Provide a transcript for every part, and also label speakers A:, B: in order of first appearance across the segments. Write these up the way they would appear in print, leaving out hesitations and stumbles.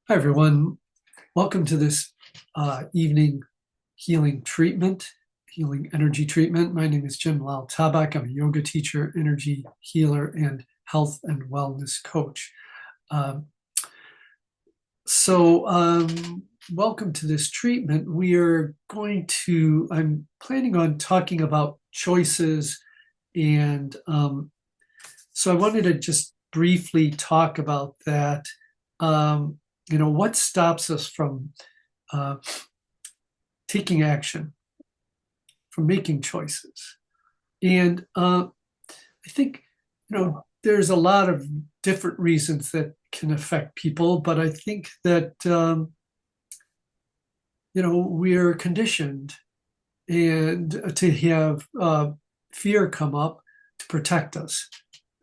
A: Hi, everyone. Welcome to this evening healing energy treatment. My name is Jim Lal-Tabak. I'm a yoga teacher, energy healer, and health and wellness coach. Um, welcome to this treatment. I'm planning on talking about choices. And so I wanted to just briefly talk about that. What stops us from uh, taking action, from making choices? And I think, there's a lot of different reasons that can affect people, but I think that, we're conditioned and to have fear come up to protect us.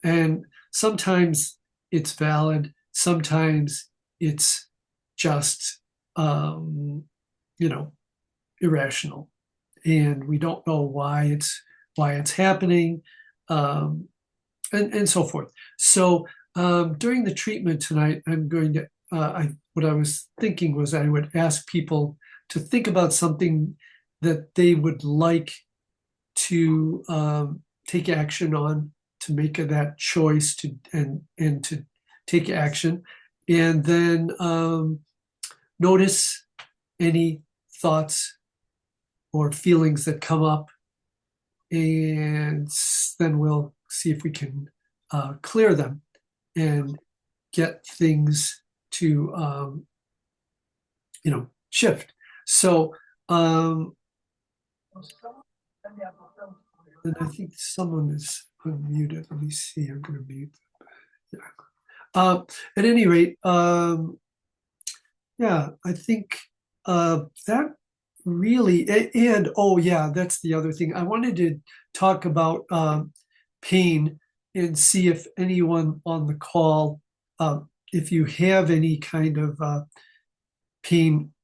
A: And sometimes it's valid, sometimes it's just, irrational, and we don't know why it's happening, um, and so forth. So during the treatment tonight, I'm going to. What I was thinking was I would ask people to think about something that they would like to take action on, to make that choice and to take action, and then notice any thoughts or feelings that come up, and then we'll see if we can clear them and get things to shift. So and I think someone is unmuted. Let me see. I'm going to mute. Yeah. At any rate, yeah, I think that really, and oh yeah, that's the other thing. I wanted to talk about pain and see if anyone on the call, if you have any kind of pain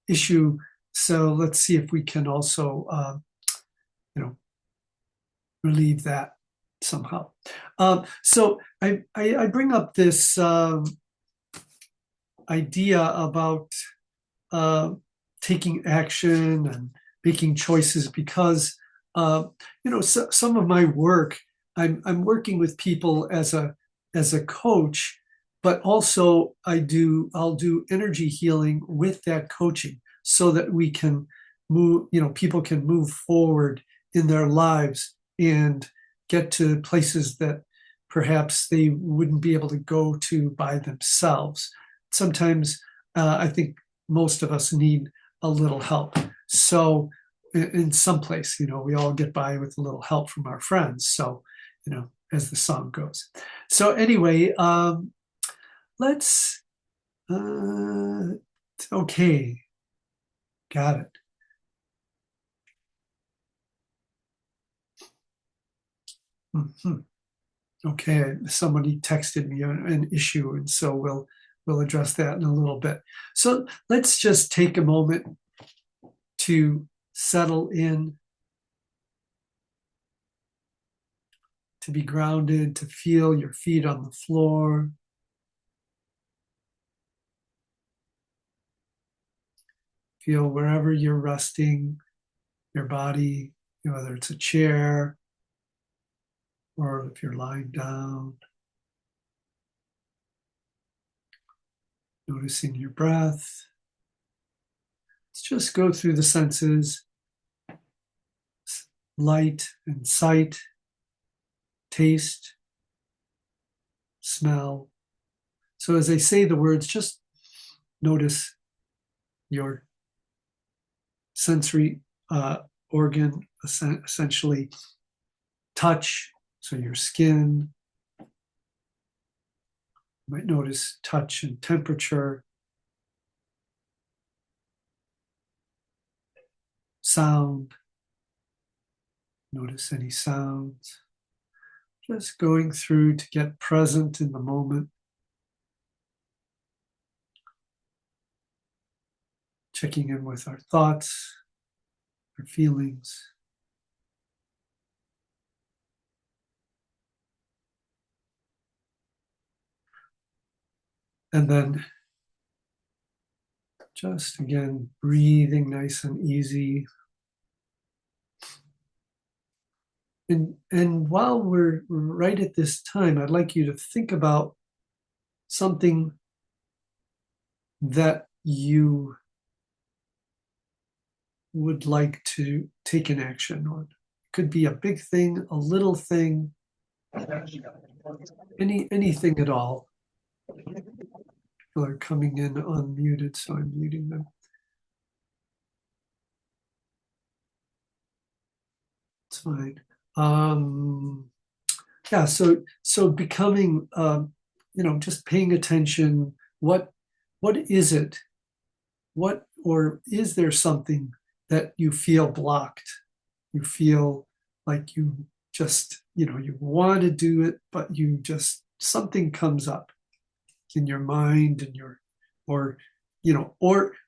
A: issue. So let's see if we can also, relieve that somehow. So I bring up this idea about taking action and making choices because some of my work, I'm working with people as a coach, but also I'll do energy healing with that coaching so that we can move, people can move forward in their lives and get to places that perhaps they wouldn't be able to go to by themselves. Sometimes I think most of us need a little help. So in some place, we all get by with a little help from our friends. So, as the song goes. So anyway, let's, okay, got it. Mm-hmm. Okay, somebody texted me an issue, and so we'll address that in a little bit. So let's just take a moment to settle in, to be grounded, to feel your feet on the floor. Feel wherever you're resting, your body, whether it's a chair or if you're lying down. Noticing your breath. Let's just go through the senses: light and sight, taste, smell. So as I say the words, just notice your sensory organ, essentially touch, so your skin. You might notice touch and temperature, sound. Notice any sounds. Just going through to get present in the moment. Checking in with our thoughts, our feelings. And then Just again, breathing nice and easy. And while we're right at this time, I'd like you to think about something that you would like to take an action on. It could be a big thing, a little thing, anything at all. People are coming in unmuted, so I'm muting them. It's fine. Yeah, so becoming, just paying attention. What is it? What, or is there something that you feel blocked? You feel like you just, you want to do it, but you just, something comes up in your mind and or,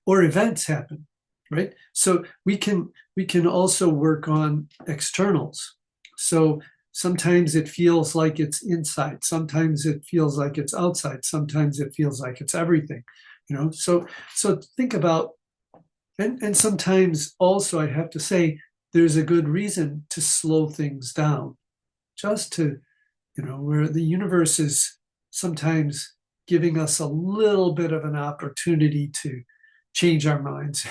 A: or events happen, right? So we can also work on externals. So sometimes it feels like it's inside, sometimes it feels like it's outside, sometimes it feels like it's everything, so think about, and sometimes also I have to say there's a good reason to slow things down, just to, where the universe is sometimes giving us a little bit of an opportunity to change our minds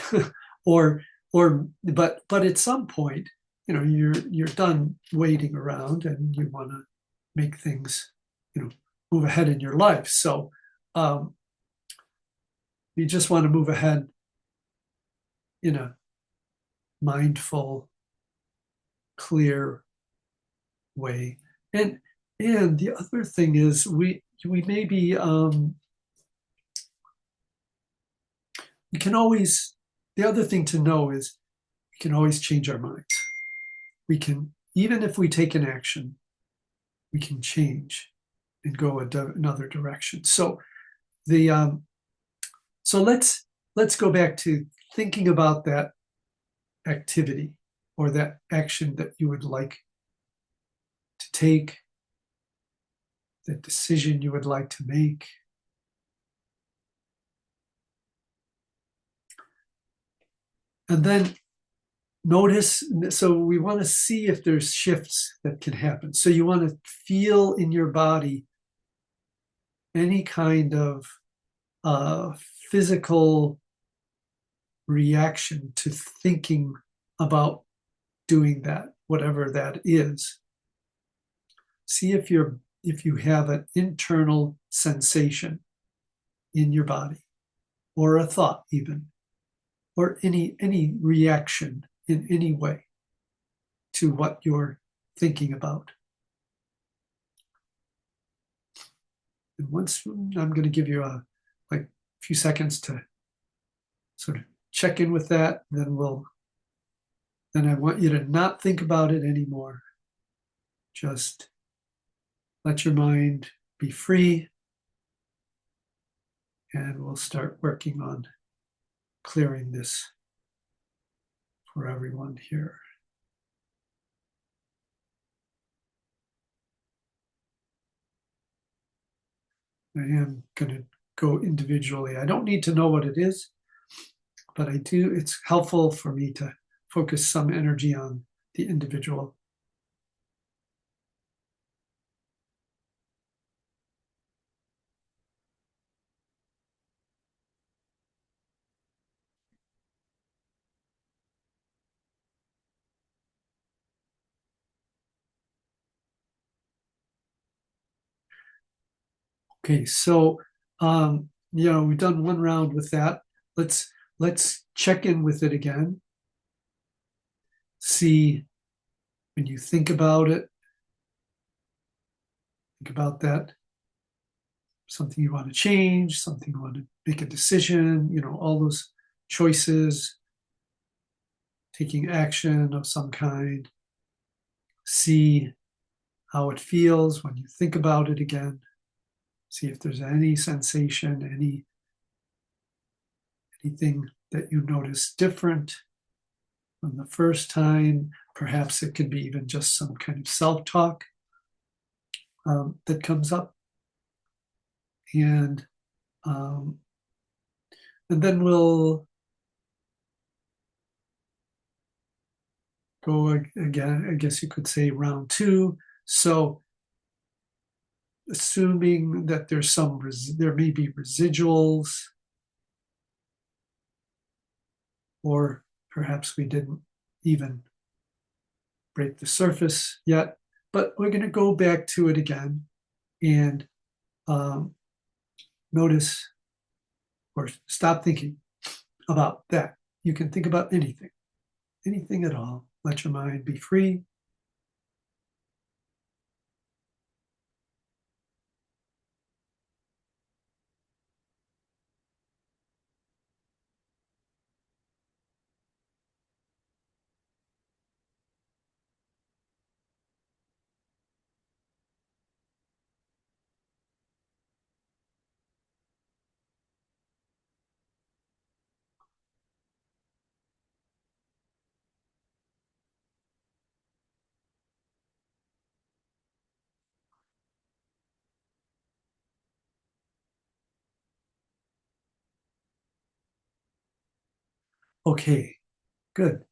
A: but at some point, you're done waiting around and you want to make things, move ahead in your life. So you just want to move ahead in a mindful, clear way. And the other thing is we maybe we can always, the other thing to know is we can always change our minds. We can, even if we take an action, we can change and go another direction. So so let's go back to thinking about that activity or that action that you would like to take, that decision you would like to make. And then notice, so we want to see if there's shifts that can happen. So you want to feel in your body any kind of physical reaction to thinking about doing that, whatever that is. See if you have an internal sensation in your body, or a thought even, or any reaction in any way to what you're thinking about. And once I'm going to give you a few seconds to sort of check in with that, then I want you to not think about it anymore. Just let your mind be free, and we'll start working on clearing this for everyone here. I am going to go individually. I don't need to know what it is, but it's helpful for me to focus some energy on the individual. Okay, so we've done one round with that. Let's check in with it again. See, when you think about it, think about that, something you want to change, something you want to make a decision, all those choices, taking action of some kind. See how it feels when you think about it again. See if there's any sensation, anything that you notice different from the first time. Perhaps it could be even just some kind of self-talk that comes up. And And then we'll go again, I guess you could say round two. So assuming that there may be residuals, or perhaps we didn't even break the surface yet, but we're going to go back to it again and notice or stop thinking about that. You can think about anything, anything at all. Let your mind be free. Okay, good.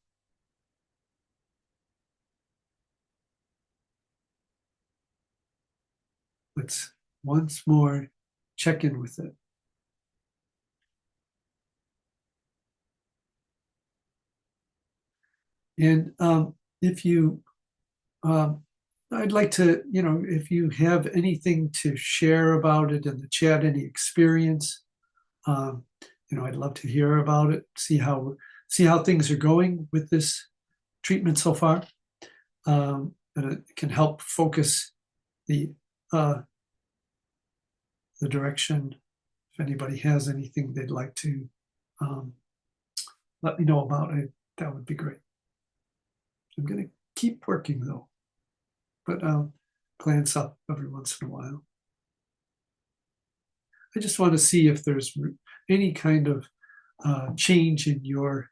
A: Let's once more check in with it. And if you, I'd like to, if you have anything to share about it in the chat, any experience, um, I'd love to hear about it. See how things are going with this treatment so far, and it can help focus the uh, the direction. If anybody has anything they'd like to um, let me know about it, that would be great. I'm going to keep working though, but glance up every once in a while. I just want to see if there's any kind of change in your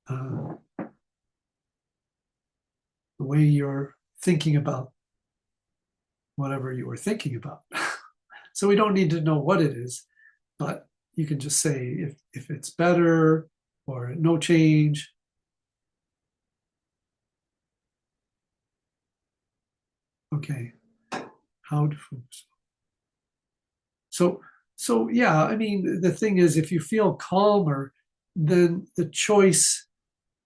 A: the way you're thinking about whatever you were thinking about. So we don't need to know what it is, but you can just say if it's better or no change. Okay, how to focus. So yeah, I mean, the thing is, if you feel calmer, then the choice,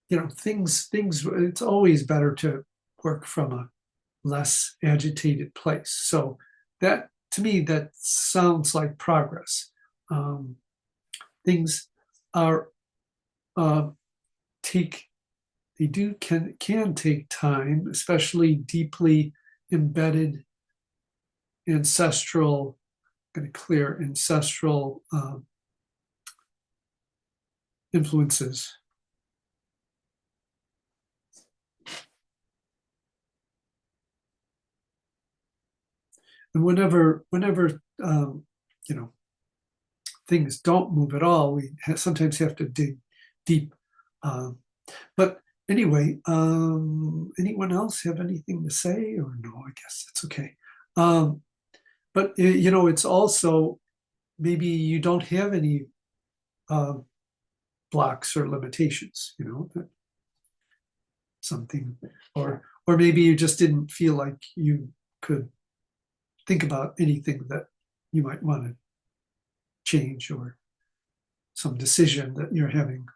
A: things. It's always better to work from a less agitated place. So that, to me, that sounds like progress. Um, things are uh, take they do can take time, especially deeply embedded ancestral, going to clear ancestral influences. And whenever things don't move at all, we sometimes have to dig deep. Um, but anyway, anyone else have anything to say, or no? I guess it's okay. But it's also maybe you don't have any um, blocks or limitations. Something, or maybe you just didn't feel like you could think about anything that you might want to change, or some decision that you're having.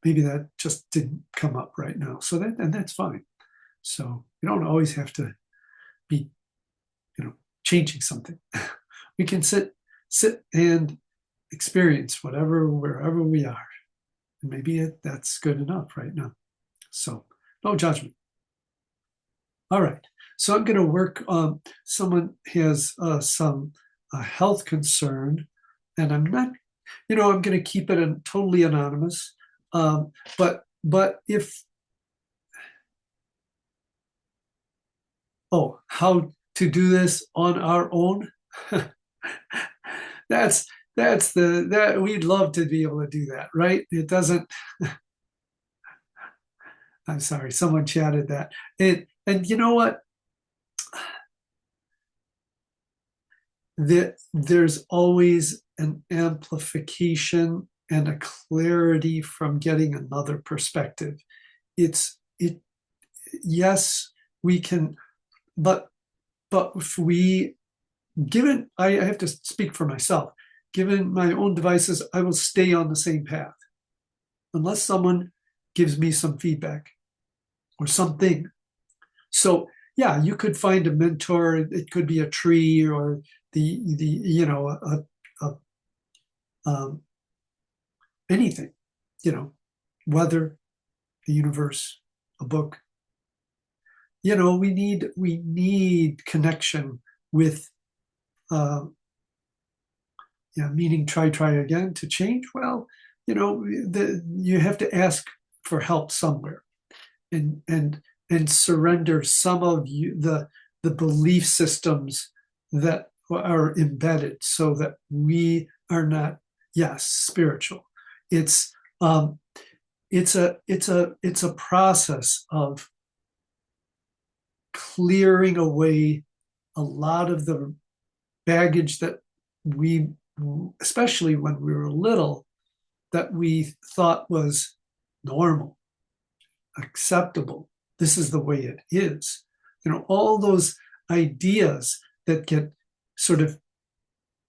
A: Maybe that just didn't come up right now. So that's fine. So you don't always have to be, changing something. We can sit and experience wherever we are. And maybe that's good enough right now. So no judgment. All right. So I'm going to work on, someone has some health concern, and I'm not, I'm going to keep it totally anonymous. But if, how to do this on our own? that's that we'd love to be able to do that, right? It doesn't. I'm sorry, someone chatted that. And you know what? There's always an amplification and a clarity from getting another perspective. Yes, we can, but if we, given, I have to speak for myself, given my own devices, I will stay on the same path unless someone gives me some feedback or something. So yeah, you could find a mentor. It could be a tree or um, anything, weather, the universe, a book. We need connection with, meaning try again to change. Well, you have to ask for help somewhere, and surrender some of the belief systems that are embedded, so that we are not, yes, spiritual. It's a process of clearing away a lot of the baggage that we, especially when we were little, that we thought was normal, acceptable. This is the way it is. All those ideas that get sort of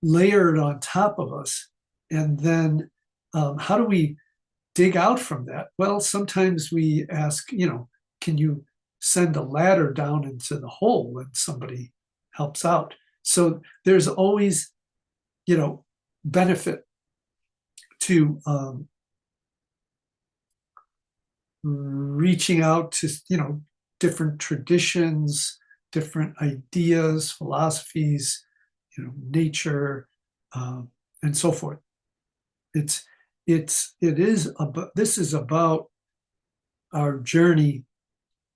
A: layered on top of us. And then how do we dig out from that? Well, sometimes we ask, can you send a ladder down into the hole when somebody helps out? So there's always, benefit to reaching out to, different traditions, different ideas, philosophies, nature, and so forth. This is about our journey,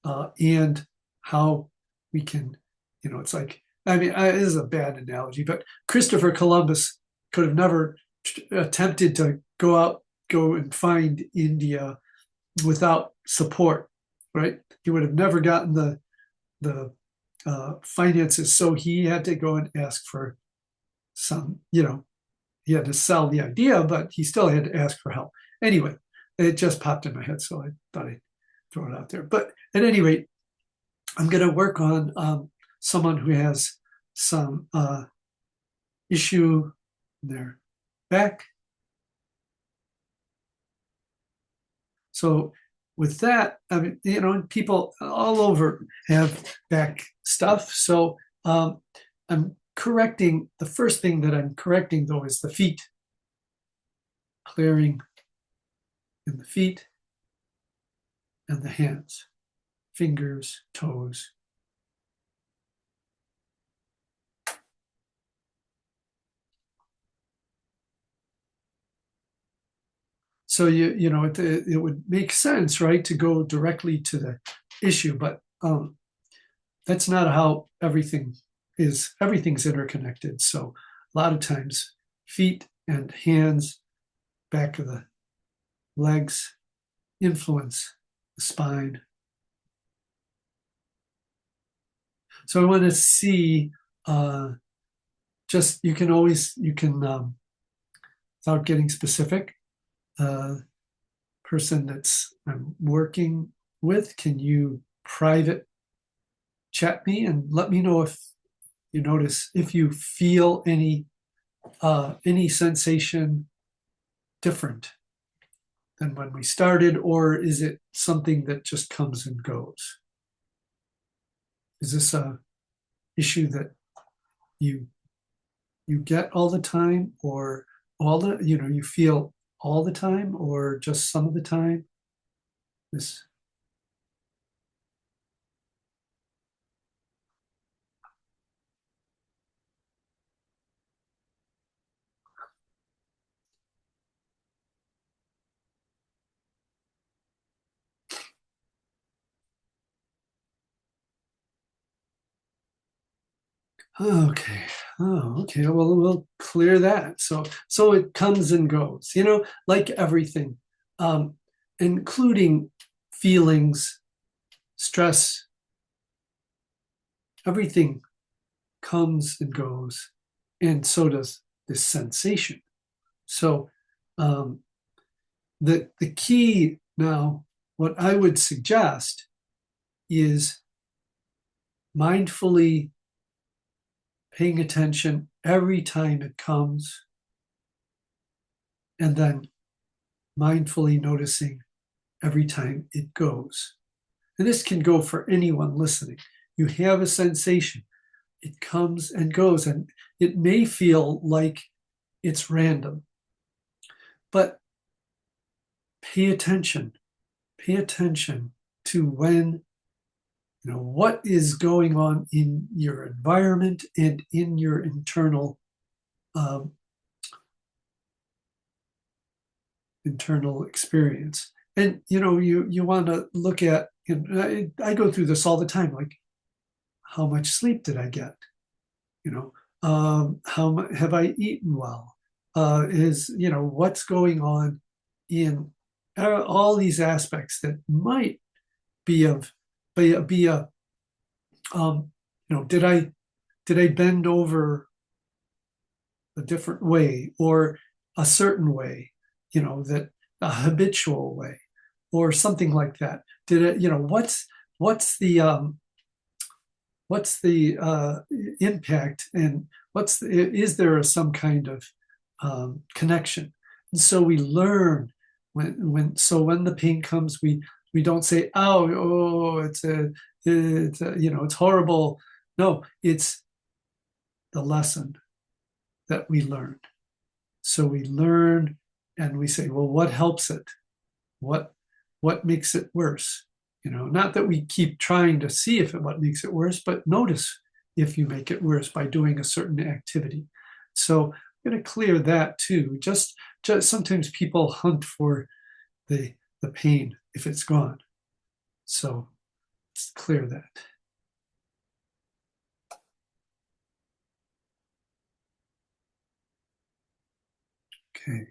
A: and how we can, it's like, it is a bad analogy, but Christopher Columbus could have never attempted to go and find India without support, right? He would have never gotten the finances, so he had to go and ask for some, he had to sell the idea, but he still had to ask for help. Anyway, it just popped in my head, so I thought I'd throw it out there. But at any rate, I'm going to work on someone who has some issue in their back. So with that, people all over have back stuff. So I'm correcting, the first thing that I'm correcting, though, is the feet. Clearing in the feet and the hands, fingers, toes. So it would make sense, right, to go directly to the issue, but that's not how everything is. Everything's interconnected. So a lot of times, feet and hands, back of the legs, influence the spine. So I want to see, you can, without getting specific, person that's I'm working with, can you private chat me and let me know if you notice, if you feel any sensation different than when we started, or is it something that just comes and goes? Is this a issue that you get all the time, or you feel all the time, or just some of the time? This. Okay. Oh, okay. Well, we'll clear that. So it comes and goes, like everything, including feelings, stress, everything comes and goes. And so does this sensation. So the key now, what I would suggest is mindfully paying attention every time it comes, and then mindfully noticing every time it goes. And this can go for anyone listening. You have a sensation, it comes and goes, and it may feel like it's random, but pay attention. Pay attention to when, what is going on in your environment and in your um, internal experience. And you want to look at. I go through this all the time. Like, how much sleep did I get? How have I eaten well? What's going on in all these aspects that might be of be a did I bend over a different way or a certain way, that a habitual way or something like that? Did it, what's the impact, and is there some kind of connection? And so we learn when the pain comes, we don't say, oh, it's horrible. No, it's the lesson that we learned. So we learn and we say, well, what helps it? What makes it worse? Not that we keep trying to see what makes it worse, but notice if you make it worse by doing a certain activity. So I'm going to clear that too. Just sometimes people hunt for the pain if it's gone. So let's clear that. Okay.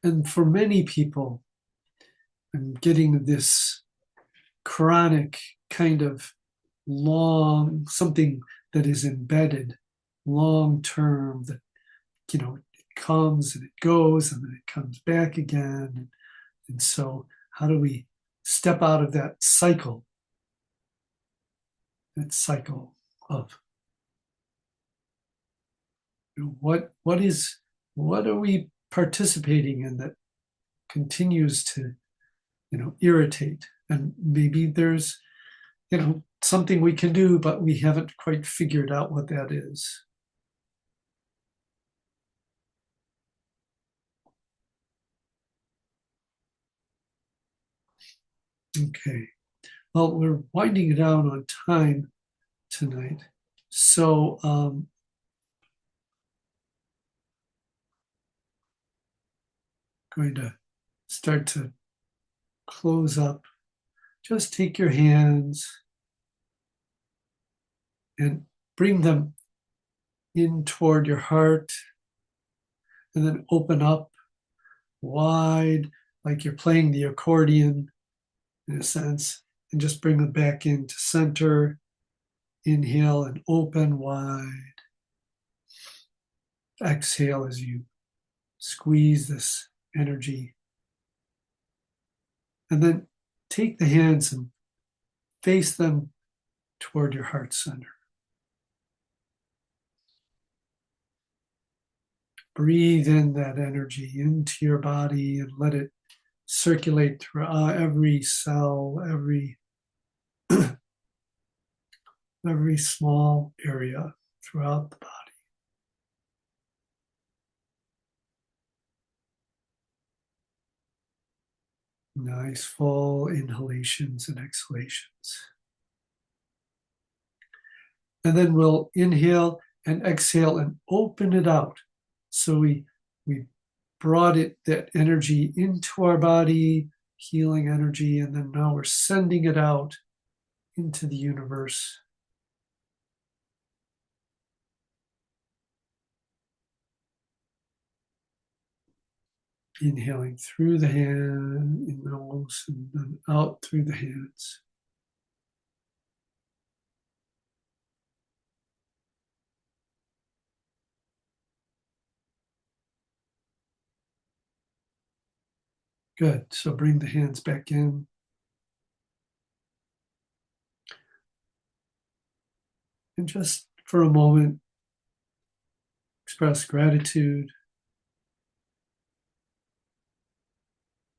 A: And for many people, I'm getting this chronic kind of something that is embedded long term, that it comes and it goes and then it comes back again. And so how do we step out of that cycle of what are we participating in that continues to irritate? And maybe there's something we can do, but we haven't quite figured out what that is. Okay. Well, we're winding down on time tonight. So going to start to close up. Just take your hands and bring them in toward your heart, and then open up wide, like you're playing the accordion in a sense, and just bring them back into center. Inhale and open wide. Exhale as you squeeze this energy. And then take the hands and face them toward your heart center. Breathe in that energy into your body and let it circulate through every cell, every small area throughout the body. Nice full inhalations and exhalations. And then we'll inhale and exhale and open it out. So we brought that energy into our body, healing energy, and then now we're sending it out into the universe. Inhaling through the hand, in the nose, and then out through the hands. Good. So bring the hands back in. And just for a moment, express gratitude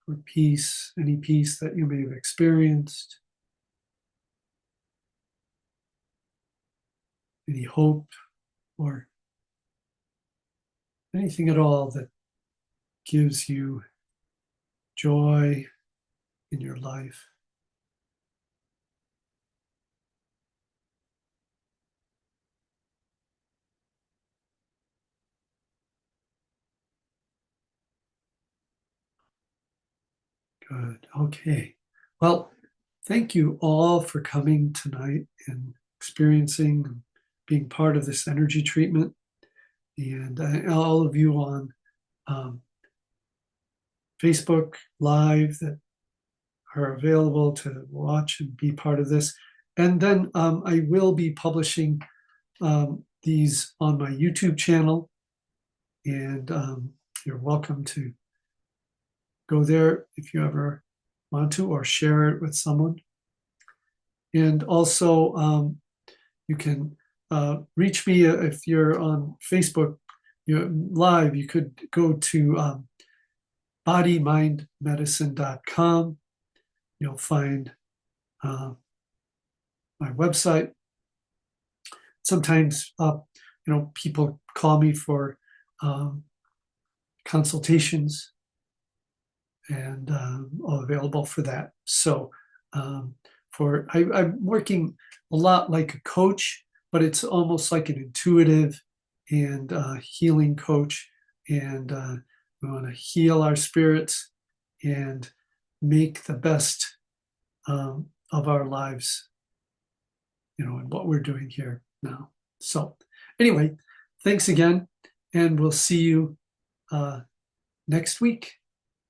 A: for peace, any peace that you may have experienced, any hope, or anything at all that gives you joy in your life. Good. Okay. Well, thank you all for coming tonight and experiencing and being part of this energy treatment. And all of you on Facebook Live that are available to watch and be part of this. And then I will be publishing these on my YouTube channel. And you're welcome to go there if you ever want to, or share it with someone. And also, you can reach me if you're on Facebook live. You could go to bodymindmedicine.com. You'll find my website. Sometimes, people call me for consultations, and available for that. So I'm working a lot like a coach, but it's almost like an intuitive and healing coach. And we want to heal our spirits and make the best of our lives, and what we're doing here now. So anyway, thanks again, and we'll see you next week.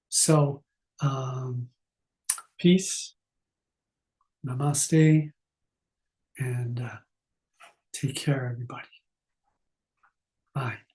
A: So, peace, namaste, and take care, everybody. Bye.